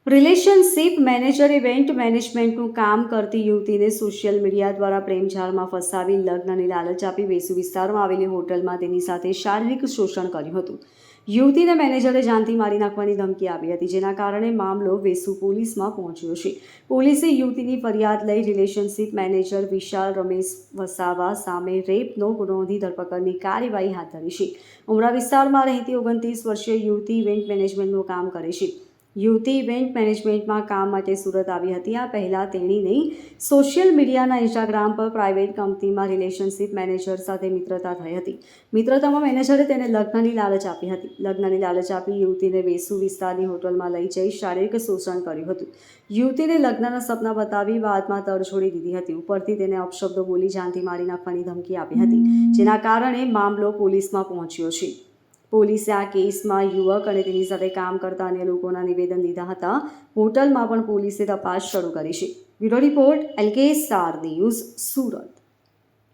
Relationship manager event મેનેજમેન્ટનું કામ કરતી યુવતીને સોશિયલ મીડિયા દ્વારા પ્રેમજાળમાં ફસાવી લગ્નની લાલચ આપી વેસુ વિસ્તારમાં આવેલી હોટલમાં તેની સાથે શારીરિક શોષણ કર્યું હતું. યુવતીને મેનેજરે જાનથી મારી નાખવાની ધમકી આપી હતી, જેના કારણે મામલો વેસુ પોલીસમાં પહોંચ્યો છે. પોલીસે યુવતીની ફરિયાદ લઈ રિલેશનશિપ મેનેજર વિશાલ રમેશ વસાવા સામે રેપનો ગુનો નોંધી ધરપકડની કાર્યવાહી હાથ ધરી છે. ઉમરા વિસ્તારમાં રહેતી 29 વર્ષીય યુવતી ઇવેન્ટ મેનેજમેન્ટનું કામ કરે છે. યુવતી ઇવેન્ટ મેનેજમેન્ટમાં કામ માટે સુરત આવી હતી. આ પહેલાં તેણીની સોશિયલ મીડિયાના ઇન્સ્ટાગ્રામ પર પ્રાઇવેટ કંપનીમાં રિલેશનશિપ મેનેજર સાથે મિત્રતા થઈ હતી. મિત્રતામાં મેનેજરે તેને લગ્નની લાલચ આપી હતી. લગ્નની લાલચ આપી યુવતીને વેસુ વિસ્તારની હોટલમાં લઈ જઈ શારીરિક શોષણ કર્યું હતું. યુવતીને લગ્નના સપના બતાવી બાદમાં તડછોડી દીધી હતી. ઉપરથી તેને અપશબ્દો બોલી જાનથી મારી નાખવાની ધમકી આપી હતી, જેના કારણે મામલો પોલીસમાં પહોંચ્યો છે. પોલીસે આ કેસમાં યુવક અને તેની સાથે કામ કરતા અન્ય લોકોના નિવેદન લીધા હતા. હોટલમાં પણ પોલીસે તપાસ શરૂ કરી છે. Bureau report LK star news, Surat.